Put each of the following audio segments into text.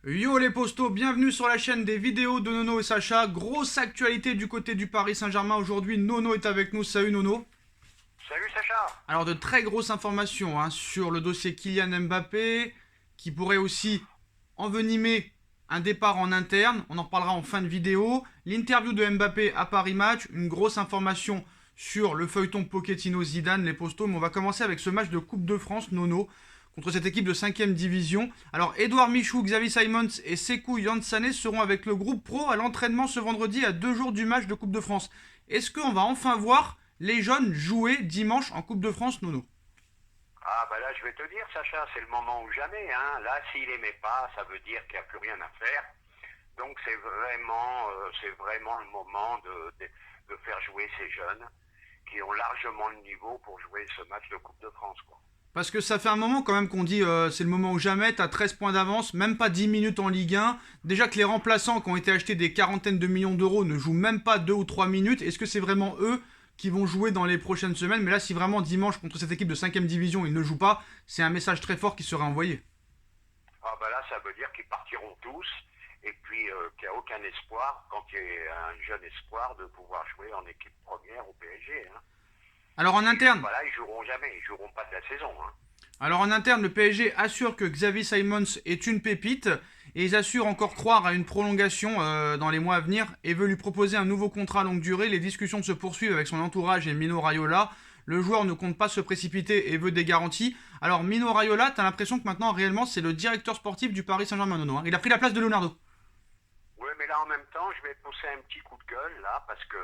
Yo les postos, bienvenue sur la chaîne des vidéos de Nono et Sacha. Grosse actualité du côté du Paris Saint-Germain aujourd'hui. Nono est avec nous. Salut Nono. Salut Sacha. Alors de très grosses informations sur le dossier Kylian Mbappé qui pourrait aussi envenimer un départ en interne. On en reparlera en fin de vidéo. L'interview de Mbappé à Paris Match. Une grosse information sur le feuilleton Pochettino-Zidane, les postos. Mais on va commencer avec ce match de Coupe de France, Nono, contre cette équipe de 5ème division. Alors, Edouard Michou, Xavi Simons et Sekou Yansane seront avec le groupe pro à l'entraînement ce vendredi à 2 jours du match de Coupe de France. Est-ce qu'on va enfin voir les jeunes jouer dimanche en Coupe de France, Nono? Ah bah là je vais te dire Sacha, c'est le moment ou jamais. Hein. Là s'il aimait pas, ça veut dire qu'il n'y a plus rien à faire. Donc c'est vraiment le moment de faire jouer ces jeunes qui ont largement le niveau pour jouer ce match de Coupe de France, quoi. Parce que ça fait un moment quand même qu'on dit c'est le moment ou jamais, t'as 13 points d'avance, même pas 10 minutes en Ligue 1. Déjà que les remplaçants qui ont été achetés des quarantaines de millions d'euros ne jouent même pas 2 ou 3 minutes. Est-ce que c'est vraiment eux qui vont jouer dans les prochaines semaines? Mais là, si vraiment dimanche contre cette équipe de 5ème division ils ne jouent pas, c'est un message très fort qui serait envoyé. Ah bah là ça veut dire qu'ils partiront tous et puis qu'il n'y a aucun espoir, quand il y a un jeune espoir, de pouvoir jouer en équipe première au PSG. Hein. Alors en interne, Voilà, ils joueront jamais, ils joueront pas de la saison. Hein. le PSG assure que Xavi Simons est une pépite et ils assurent encore croire à une prolongation dans les mois à venir et veut lui proposer un nouveau contrat à longue durée. Les discussions se poursuivent avec son entourage et Mino Raiola. Le joueur ne compte pas se précipiter et veut des garanties. Alors Mino Raiola, t'as l'impression que maintenant réellement c'est le directeur sportif du Paris Saint-Germain, Nono, hein. Il a pris la place de Leonardo. Oui, mais là en même temps, je vais pousser un petit coup de gueule là, parce que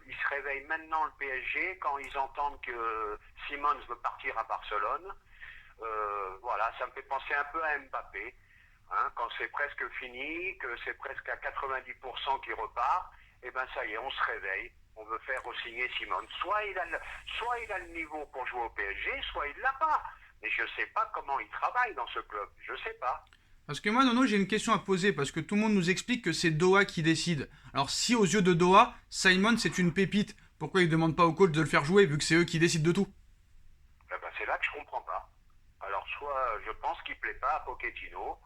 ils se réveillent maintenant le PSG quand ils entendent que Simons veut partir à Barcelone. Voilà, ça me fait penser un peu à Mbappé. Hein, quand c'est presque fini, que c'est presque à 90% qui repart, et ben ça y est, on se réveille. On veut faire re-signer Simons. Soit il a le niveau pour jouer au PSG, soit il l'a pas. Mais je sais pas comment il travaille dans ce club. Je sais pas. Parce que moi, Nono, j'ai une question à poser, parce que tout le monde nous explique que c'est Doha qui décide. Alors si aux yeux de Doha, Simon c'est une pépite, pourquoi ils ne demandent pas au coach de le faire jouer, vu que c'est eux qui décident de tout? Eh ben, c'est là que je comprends pas. Alors soit je pense qu'il plaît pas à Pochettino,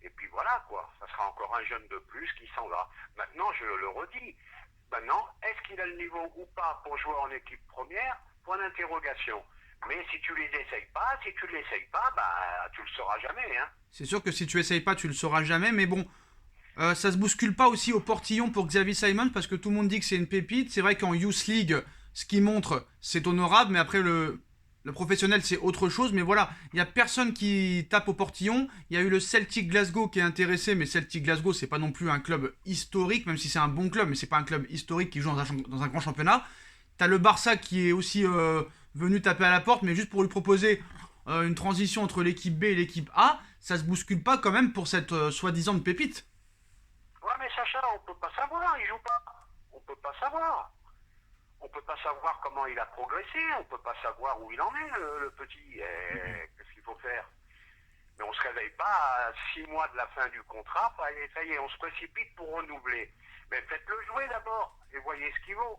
et puis voilà quoi, ça sera encore un jeune de plus qui s'en va. Maintenant je le redis, maintenant est-ce qu'il a le niveau ou pas pour jouer en équipe première? Point d'interrogation. Mais si tu les essayes pas, si tu l'essayes pas, bah tu le sauras jamais, hein. C'est sûr que si tu essayes pas, tu le sauras jamais, mais bon, ça se bouscule pas aussi au portillon pour Xavi Simon, parce que tout le monde dit que c'est une pépite. C'est vrai qu'en Youth League, ce qu'il montre, c'est honorable, mais après le professionnel, c'est autre chose. Mais voilà, il n'y a personne qui tape au portillon. Il y a eu le Celtic Glasgow qui est intéressé, mais Celtic Glasgow, c'est pas non plus un club historique, même si c'est un bon club, mais c'est pas un club historique qui joue dans un grand championnat. T'as le Barça qui est aussi venu taper à la porte, mais juste pour lui proposer une transition entre l'équipe B et l'équipe A, ça se bouscule pas quand même pour cette soi-disant pépite. Ouais, mais Sacha, on peut pas savoir, il joue pas. On peut pas savoir. On peut pas savoir comment il a progressé, on peut pas savoir où il en est, le petit. Qu'est-ce qu'il faut faire? Mais on se réveille pas à 6 mois de la fin du contrat, ça y est, on se précipite pour renouveler. Mais faites-le jouer d'abord et voyez ce qu'il vaut.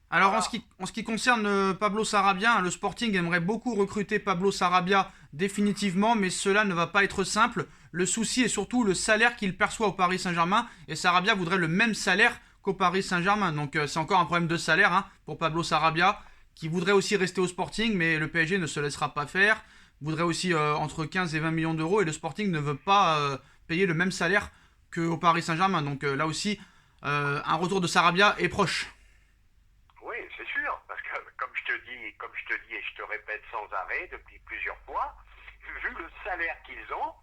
Alors Voilà. en ce qui concerne Pablo Sarabia, le Sporting aimerait beaucoup recruter Pablo Sarabia définitivement, mais cela ne va pas être simple. Le souci est surtout le salaire qu'il perçoit au Paris Saint-Germain, et Sarabia voudrait le même salaire qu'au Paris Saint-Germain. Donc c'est encore un problème de salaire pour Pablo Sarabia, qui voudrait aussi rester au Sporting, mais le PSG ne se laissera pas faire. Voudrait aussi entre 15 et 20 millions d'euros, et le Sporting ne veut pas payer le même salaire qu'au Paris Saint-Germain. Donc là aussi, un retour de Sarabia est proche. Oui, c'est sûr, parce que comme je te dis et je te répète sans arrêt depuis plusieurs fois, vu le salaire qu'ils ont,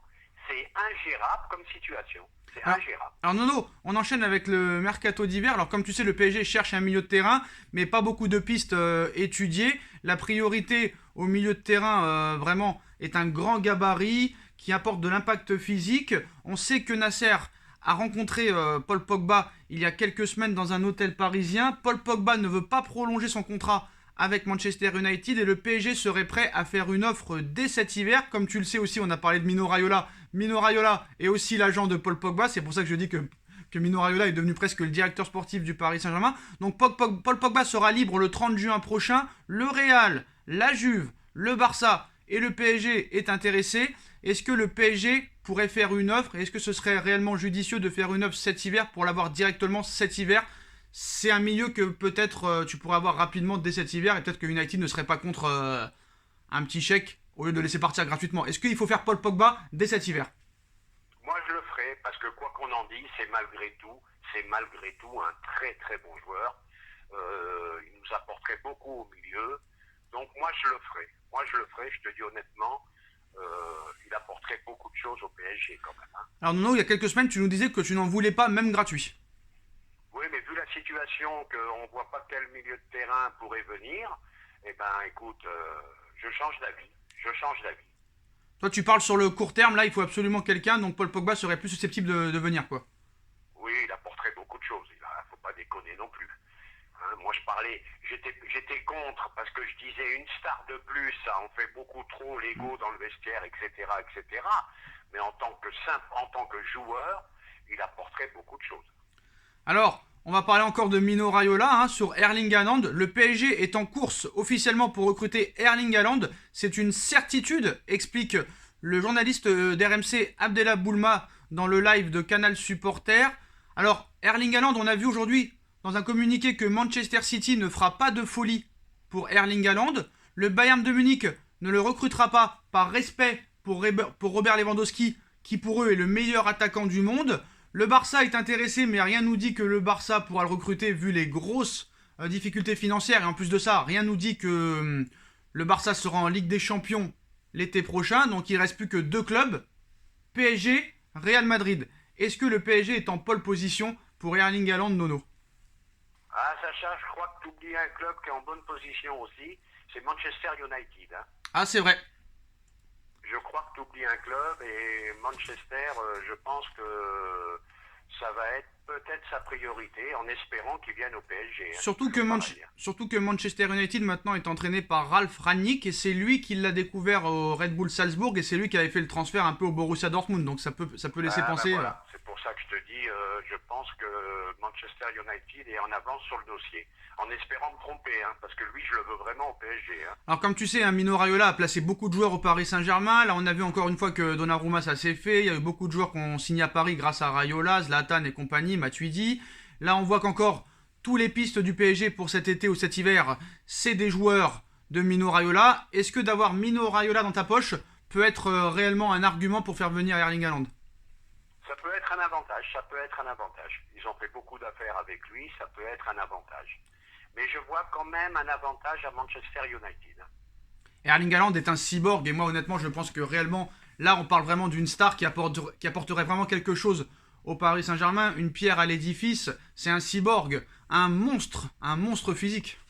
c'est ingérable comme situation. C'est Alors, ingérable. alors Nono, on enchaîne avec le mercato d'hiver. Alors comme tu sais, le PSG cherche un milieu de terrain, mais pas beaucoup de pistes étudiées. La priorité au milieu de terrain, vraiment, est un grand gabarit qui apporte de l'impact physique. On sait que Nasser a rencontré Paul Pogba il y a quelques semaines dans un hôtel parisien. Paul Pogba ne veut pas prolonger son contrat avec Manchester United et le PSG serait prêt à faire une offre dès cet hiver. Comme tu le sais aussi, on a parlé de Mino Raiola. Mino Raiola est aussi l'agent de Paul Pogba, c'est pour ça que je dis que Mino Raiola est devenu presque le directeur sportif du Paris Saint-Germain. Donc Paul Pogba sera libre le 30 juin prochain. Le Real, la Juve, le Barça et le PSG est intéressé. Est-ce que le PSG pourrait faire une offre? Et est-ce que ce serait réellement judicieux de faire une offre cet hiver pour l'avoir directement cet hiver? C'est un milieu que peut-être tu pourrais avoir rapidement dès cet hiver et peut-être que United ne serait pas contre un petit chèque au lieu de laisser partir gratuitement. Est-ce qu'il faut faire Paul Pogba dès cet hiver? Moi, je le ferai parce que quoi qu'on en dise, c'est malgré tout un très très bon joueur. Il nous apporterait beaucoup au milieu. Donc moi, je le ferai. Je te dis honnêtement, il apporterait beaucoup de choses au PSG quand même. Hein. Alors Nono, il y a quelques semaines, tu nous disais que tu n'en voulais pas, même gratuit. Oui, mais vu la situation, qu'on ne voit pas quel milieu de terrain pourrait venir, eh ben écoute, je change d'avis. Toi, tu parles sur le court terme, là, il faut absolument quelqu'un, donc Paul Pogba serait plus susceptible de venir, quoi. Oui, il apporterait beaucoup de choses. Il ne faut pas déconner non plus. Hein, moi, j'étais contre parce que je disais une star de plus, ça en fait beaucoup trop l'ego dans le vestiaire, etc., etc. Mais en tant que joueur, il apporterait beaucoup de choses. Alors, on va parler encore de Mino Raiola sur Erling Haaland. Le PSG est en course officiellement pour recruter Erling Haaland. C'est une certitude, explique le journaliste d'RMC Abdellah Boulma dans le live de Canal Supporter. Alors, Erling Haaland, on a vu aujourd'hui dans un communiqué que Manchester City ne fera pas de folie pour Erling Haaland. Le Bayern de Munich ne le recrutera pas par respect pour Robert Lewandowski, qui pour eux est le meilleur attaquant du monde. Le Barça est intéressé, mais rien nous dit que le Barça pourra le recruter vu les grosses difficultés financières. Et en plus de ça, rien nous dit que le Barça sera en Ligue des Champions l'été prochain. Donc il ne reste plus que 2 clubs, PSG, Real Madrid. Est-ce que le PSG est en pole position pour Erling Haaland, Nono? Ah, Sacha, je crois que tu oublies un club qui est en bonne position aussi. C'est Manchester United. Hein. Ah, c'est vrai. Je crois que tu oublies un club et Manchester, je pense que ça va être peut-être sa priorité en espérant qu'il vienne au PSG. Hein, surtout que Manchester United maintenant est entraîné par Ralf Rangnick et c'est lui qui l'a découvert au Red Bull Salzbourg et c'est lui qui avait fait le transfert un peu au Borussia Dortmund. Donc ça peut laisser penser... voilà. C'est pour ça que je te dis, je pense que Manchester United est en avance sur le dossier. En espérant me tromper, hein, parce que lui, je le veux vraiment au PSG. Hein. Alors comme tu sais, Mino Raiola a placé beaucoup de joueurs au Paris Saint-Germain. Là, on a vu encore une fois que Donnarumma, ça s'est fait. Il y a eu beaucoup de joueurs qui ont signé à Paris grâce à Raiola, Zlatan et compagnie, Matuidi. Là, on voit qu'encore tous les pistes du PSG pour cet été ou cet hiver, c'est des joueurs de Mino Raiola. Est-ce que d'avoir Mino Raiola dans ta poche peut être réellement un argument pour faire venir Erling Haaland? Ça peut être un avantage. Ils ont fait beaucoup d'affaires avec lui, ça peut être un avantage. Mais je vois quand même un avantage à Manchester United. Erling Haaland est un cyborg et moi honnêtement je pense que réellement là on parle vraiment d'une star qui apporterait vraiment quelque chose au Paris Saint-Germain, une pierre à l'édifice. C'est un cyborg, un monstre physique.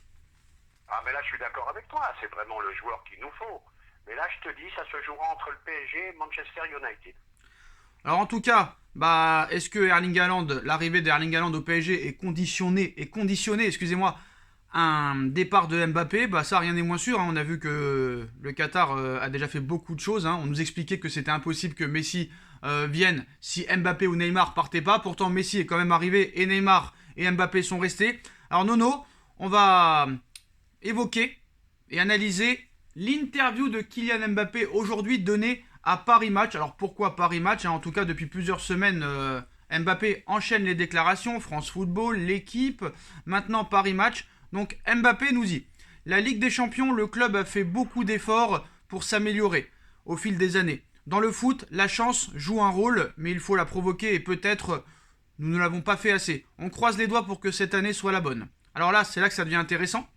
Ah mais là je suis d'accord avec toi, c'est vraiment le joueur qu'il nous faut. Mais là je te dis, ça se jouera entre le PSG et Manchester United. Alors en tout cas, est-ce que l'arrivée d'Erling Haaland au PSG est conditionnée, excusez-moi, un départ de Mbappé? Ça rien n'est moins sûr. Hein. On a vu que le Qatar a déjà fait beaucoup de choses. Hein. On nous expliquait que c'était impossible que Messi vienne si Mbappé ou Neymar partaient pas. Pourtant Messi est quand même arrivé et Neymar et Mbappé sont restés. Alors Nono, on va évoquer et analyser l'interview de Kylian Mbappé aujourd'hui donnée à Paris Match. Alors pourquoi Paris Match? En tout cas depuis plusieurs semaines Mbappé enchaîne les déclarations, France Football, l'équipe, maintenant Paris Match. Donc Mbappé nous dit: la Ligue des Champions, le club a fait beaucoup d'efforts pour s'améliorer au fil des années. Dans le foot, la chance joue un rôle, mais il faut la provoquer et peut-être nous ne l'avons pas fait assez. On croise les doigts pour que cette année soit la bonne. Alors là, c'est là que ça devient intéressant.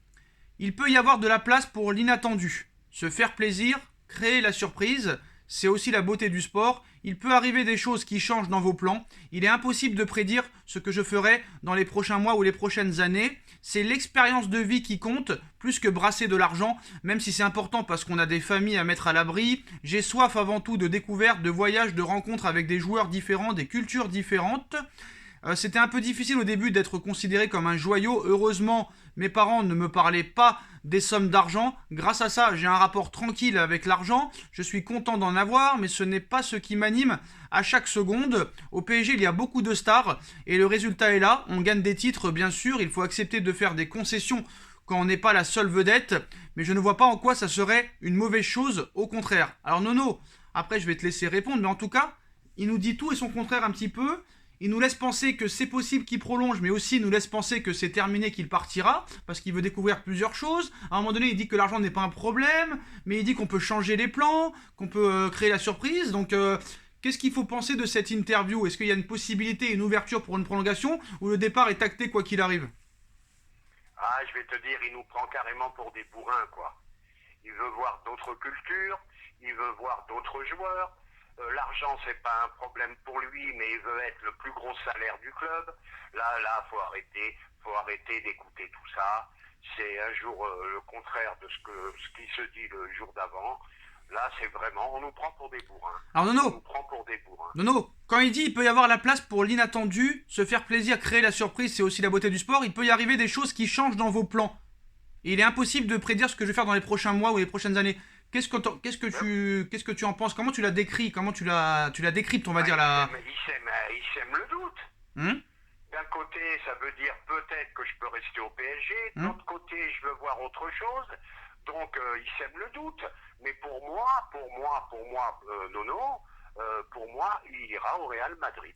Il peut y avoir de la place pour l'inattendu. Se faire plaisir, créer la surprise, c'est aussi la beauté du sport. Il peut arriver des choses qui changent dans vos plans. Il est impossible de prédire ce que je ferai dans les prochains mois ou les prochaines années. C'est l'expérience de vie qui compte, plus que brasser de l'argent, même si c'est important parce qu'on a des familles à mettre à l'abri. J'ai soif avant tout de découvertes, de voyages, de rencontres avec des joueurs différents, des cultures différentes. C'était un peu difficile au début d'être considéré comme un joyau. Heureusement, mes parents ne me parlaient pas des sommes d'argent. Grâce à ça, j'ai un rapport tranquille avec l'argent. Je suis content d'en avoir, mais ce n'est pas ce qui m'anime à chaque seconde. Au PSG, il y a beaucoup de stars et le résultat est là. On gagne des titres, bien sûr. Il faut accepter de faire des concessions quand on n'est pas la seule vedette. Mais je ne vois pas en quoi ça serait une mauvaise chose, au contraire. Alors Nono, après je vais te laisser répondre, mais en tout cas, il nous dit tout et son contraire un petit peu. Il nous laisse penser que c'est possible qu'il prolonge, mais aussi il nous laisse penser que c'est terminé, qu'il partira, parce qu'il veut découvrir plusieurs choses. À un moment donné, il dit que l'argent n'est pas un problème, mais il dit qu'on peut changer les plans, qu'on peut créer la surprise. Donc, qu'est-ce qu'il faut penser de cette interview? Est-ce qu'il y a une possibilité, une ouverture pour une prolongation, ou le départ est acté quoi qu'il arrive? Ah, je vais te dire, il nous prend carrément pour des bourrins, quoi. Il veut voir d'autres cultures, il veut voir d'autres joueurs. L'argent, c'est pas un problème pour lui, mais il veut être le plus gros salaire du club. Là, faut arrêter d'écouter tout ça. C'est un jour le contraire de ce qui se dit le jour d'avant. Là, c'est vraiment, on nous prend pour des bourrins. Alors On Nono, nous prend pour des bourrins. Nono, quand il dit il peut y avoir la place pour l'inattendu, se faire plaisir, créer la surprise, c'est aussi la beauté du sport, il peut y arriver des choses qui changent dans vos plans. Et il est impossible de prédire ce que je vais faire dans les prochains mois ou les prochaines années. Qu'est-ce que tu en penses? Comment tu l'as décrit? Comment tu la décryptes, on va dire la... Il sème le doute. D'un côté, ça veut dire peut-être que je peux rester au PSG. De l'autre côté, je veux voir autre chose. Donc, il sème le doute. Mais pour moi, Nono, pour moi, il ira au Real Madrid.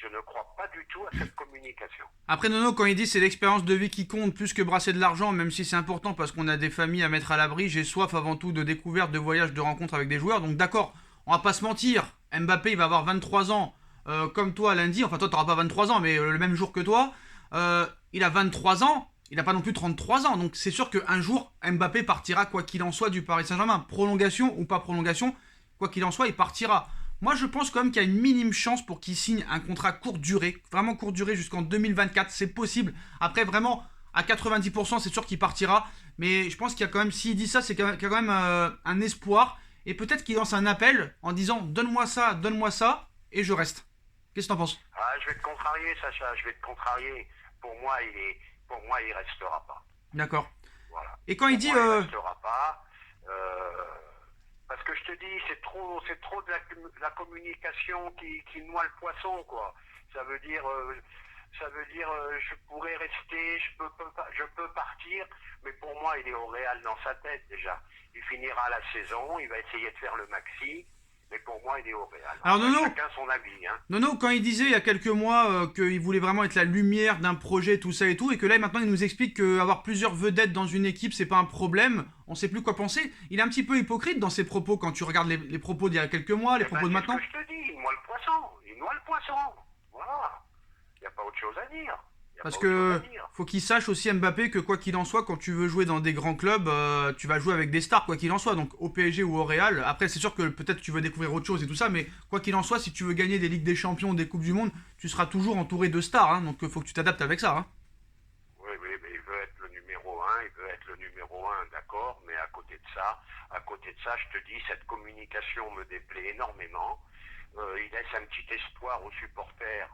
Je ne crois pas du tout à cette communication. Après Nono, quand il dit c'est l'expérience de vie qui compte plus que brasser de l'argent, même si c'est important parce qu'on a des familles à mettre à l'abri, j'ai soif avant tout de découvertes, de voyages, de rencontres avec des joueurs. Donc d'accord, on va pas se mentir, Mbappé il va avoir 23 ans comme toi lundi, enfin toi t'auras pas 23 ans mais le même jour que toi. Il a 23 ans, il n'a pas non plus 33 ans, donc c'est sûr qu'un jour Mbappé partira quoi qu'il en soit du Paris Saint-Germain. Prolongation ou pas prolongation, quoi qu'il en soit il partira. Moi, je pense quand même qu'il y a une minime chance pour qu'il signe un contrat courte durée, vraiment courte durée jusqu'en 2024, c'est possible. Après, vraiment, à 90%, c'est sûr qu'il partira. Mais je pense qu'il y a quand même, s'il dit ça, c'est qu'il y a quand même un espoir. Et peut-être qu'il lance un appel en disant donne-moi ça, et je reste. Qu'est-ce que t'en penses? Ah, je vais te contrarier, Sacha, je vais te contrarier. Pour moi, il restera pas. D'accord. Voilà. Et quand il dit... Il restera pas. Parce que je te dis, c'est trop de la communication qui noie le poisson, quoi. Ça veut dire, je pourrais rester, je peux partir, mais pour moi, il est au Real dans sa tête déjà. Il finira la saison, il va essayer de faire le maxi, mais pour moi, il est au Real. Alors Nono, chacun son avis, hein. Nono, quand il disait il y a quelques mois qu'il voulait vraiment être la lumière d'un projet, tout ça et tout, et que là maintenant il nous explique qu'avoir plusieurs vedettes dans une équipe c'est pas un problème, on sait plus quoi penser. Il est un petit peu hypocrite dans ses propos quand tu regardes les propos d'il y a quelques mois, les propos de maintenant. C'est ce que je te dis, il noie le poisson. Voilà. Il n'y a pas autre chose à dire. Parce que faut qu'il sache aussi Mbappé que quoi qu'il en soit, quand tu veux jouer dans des grands clubs, tu vas jouer avec des stars quoi qu'il en soit, donc au PSG ou au Real. Après c'est sûr que peut-être tu veux découvrir autre chose et tout ça, mais quoi qu'il en soit, si tu veux gagner des Ligues des Champions, des Coupes du Monde, tu seras toujours entouré de stars, hein, donc faut que tu t'adaptes avec ça. Hein. Oui, mais il veut être le numéro 1, d'accord, mais à côté de ça, je te dis, cette communication me déplaît énormément. Il laisse un petit espoir aux supporters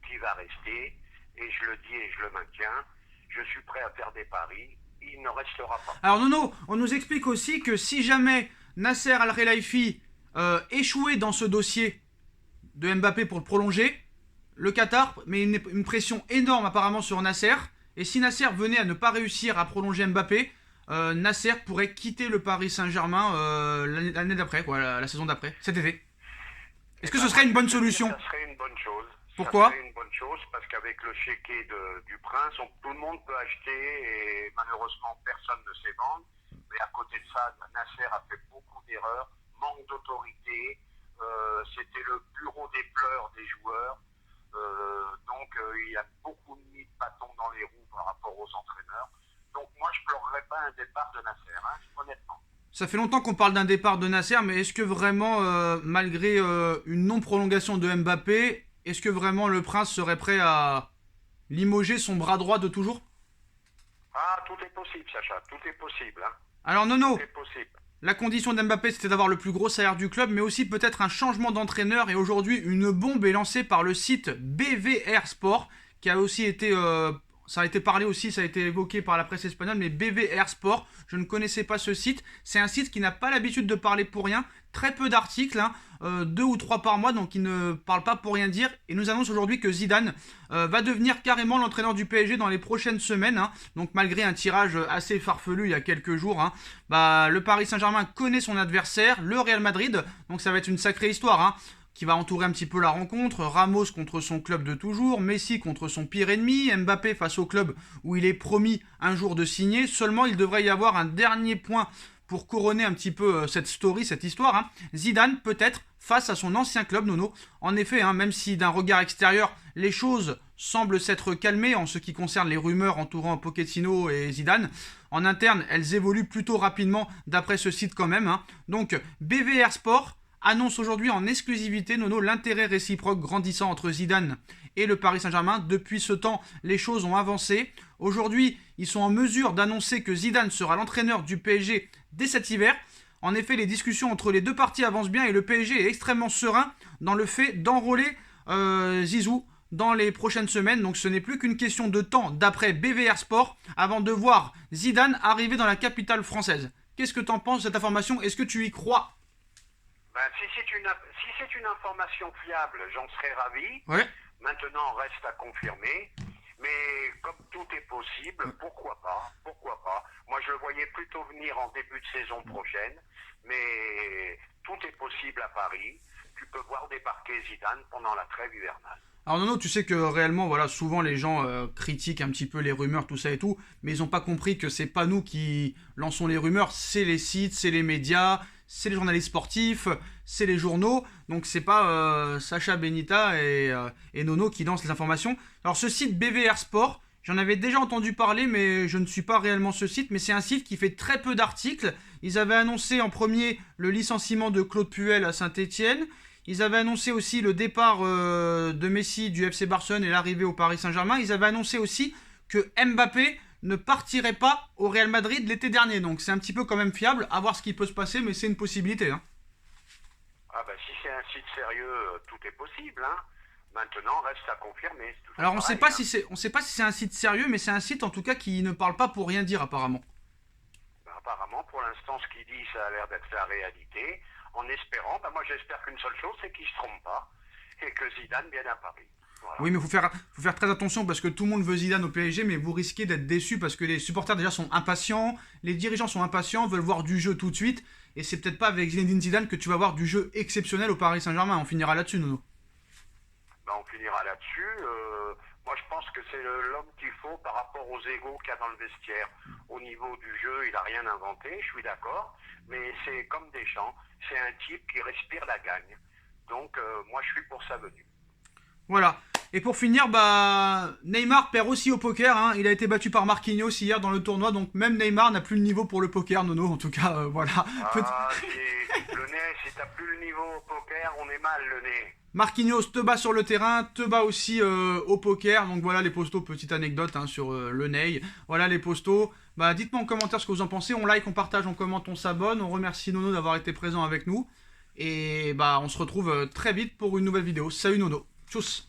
qui va rester. Et je le dis et je le maintiens, je suis prêt à faire des paris, il ne restera pas. Alors Nono, on nous explique aussi que si jamais Nasser Al-Khelaifi échouait dans ce dossier de Mbappé pour le prolonger, le Qatar met une pression énorme apparemment sur Nasser, et si Nasser venait à ne pas réussir à prolonger Mbappé, Nasser pourrait quitter le Paris Saint-Germain l'année d'après, quoi, la saison d'après, cet été. Est-ce que ce serait une bonne solution? Ça serait une bonne chose. Pourquoi? C'est une bonne chose parce qu'avec le chéquier du prince, tout le monde peut acheter et malheureusement personne ne sait vendre. Mais à côté de ça, Nasser a fait beaucoup d'erreurs, manque d'autorité. C'était le bureau des pleurs des joueurs. Donc il a beaucoup mis de bâtons dans les roues par rapport aux entraîneurs. Donc moi je ne pleurerais pas un départ de Nasser, hein, honnêtement. Ça fait longtemps qu'on parle d'un départ de Nasser, mais est-ce que vraiment, malgré une non-prolongation de Mbappé, est-ce que vraiment le prince serait prêt à limoger son bras droit de toujours? Ah, tout est possible, Sacha, tout est possible. Hein. Alors Nono, tout est possible. La condition d'Mbappé c'était d'avoir le plus gros salaire du club, mais aussi peut-être un changement d'entraîneur, et aujourd'hui une bombe est lancée par le site BVR Sport, qui a aussi été... ça a été parlé aussi, ça a été évoqué par la presse espagnole, mais BVR Sport, je ne connaissais pas ce site. C'est un site qui n'a pas l'habitude de parler pour rien, très peu d'articles, hein, 2 ou 3 par mois, donc il ne parle pas pour rien dire. Et nous annonce aujourd'hui que Zidane va devenir carrément l'entraîneur du PSG dans les prochaines semaines. Hein. Donc malgré un tirage assez farfelu il y a quelques jours, hein, le Paris Saint-Germain connaît son adversaire, le Real Madrid, donc ça va être une sacrée histoire. Hein. qui va entourer un petit peu la rencontre. Ramos contre son club de toujours, Messi contre son pire ennemi, Mbappé face au club où il est promis un jour de signer. Seulement, il devrait y avoir un dernier point pour couronner un petit peu cette story, cette histoire. Hein. Zidane, peut-être, face à son ancien club, Nono. En effet, hein, même si d'un regard extérieur, les choses semblent s'être calmées en ce qui concerne les rumeurs entourant Pochettino et Zidane, en interne, elles évoluent plutôt rapidement d'après ce site quand même. Hein. Donc, BVR Sport annonce aujourd'hui en exclusivité, Nono, l'intérêt réciproque grandissant entre Zidane et le Paris Saint-Germain. Depuis ce temps, les choses ont avancé. Aujourd'hui, ils sont en mesure d'annoncer que Zidane sera l'entraîneur du PSG dès cet hiver. En effet, les discussions entre les deux parties avancent bien et le PSG est extrêmement serein dans le fait d'enrôler Zizou dans les prochaines semaines. Donc ce n'est plus qu'une question de temps, d'après BVR Sport, avant de voir Zidane arriver dans la capitale française. Qu'est-ce que tu en penses de cette information? Est-ce que tu y crois? Si c'est une information fiable, j'en serais ravi. Ouais. Maintenant, reste à confirmer. Mais comme tout est possible, pourquoi pas? Moi, je le voyais plutôt venir en début de saison prochaine. Mais tout est possible à Paris. Tu peux voir débarquer Zidane pendant la trêve hivernale. Alors Nono, tu sais que réellement, voilà, souvent les gens critiquent un petit peu les rumeurs, tout ça et tout, mais ils n'ont pas compris que c'est pas nous qui lançons les rumeurs, c'est les sites, c'est les médias, c'est les journalistes sportifs, c'est les journaux, donc c'est pas Sacha Benita et Nono qui lancent les informations. Alors ce site BVR Sport, j'en avais déjà entendu parler, mais je ne suis pas réellement ce site, mais c'est un site qui fait très peu d'articles. Ils avaient annoncé en premier le licenciement de Claude Puel à Saint-Etienne. Ils avaient annoncé aussi le départ de Messi du FC Barcelone et l'arrivée au Paris Saint-Germain. Ils avaient annoncé aussi que Mbappé ne partirait pas au Real Madrid l'été dernier. Donc c'est un petit peu quand même fiable, à voir ce qui peut se passer, mais c'est une possibilité. Hein. Si c'est un site sérieux, tout est possible. Hein. Maintenant, reste à confirmer. Alors on ne sait pas si c'est un site sérieux, mais c'est un site en tout cas qui ne parle pas pour rien dire apparemment. Apparemment, pour l'instant, ce qu'il dit, ça a l'air d'être la réalité. En espérant, moi j'espère qu'une seule chose, c'est qu'il ne se trompe pas et que Zidane vienne à Paris. Voilà. Oui, mais faut faire très attention parce que tout le monde veut Zidane au PSG, mais vous risquez d'être déçus parce que les supporters déjà sont impatients, les dirigeants sont impatients, veulent voir du jeu tout de suite, et c'est peut-être pas avec Zinedine Zidane que tu vas voir du jeu exceptionnel au Paris Saint-Germain. On finira là-dessus, Nono. On finira là-dessus. Moi, je pense que c'est l'homme qu'il faut par rapport aux égos qu'il y a dans le vestiaire. Au niveau du jeu, il n'a rien inventé, je suis d'accord. Mais c'est comme Deschamps, c'est un type qui respire la gagne. Donc, moi, je suis pour sa venue. Voilà. Et pour finir, Neymar perd aussi au poker. Hein. Il a été battu par Marquinhos hier dans le tournoi. Donc, même Neymar n'a plus le niveau pour le poker, Nono. En tout cas, voilà. Le nez, si t'as plus le niveau au poker, on est mal, le nez. Marquinhos te bat sur le terrain, te bat aussi au poker. Donc voilà les postos, petite anecdote sur le Ney. Voilà les postos. Dites-moi en commentaire ce que vous en pensez. On like, on partage, on commente, on s'abonne. On remercie Nono d'avoir été présent avec nous. Et on se retrouve très vite pour une nouvelle vidéo. Salut Nono. Tchuss.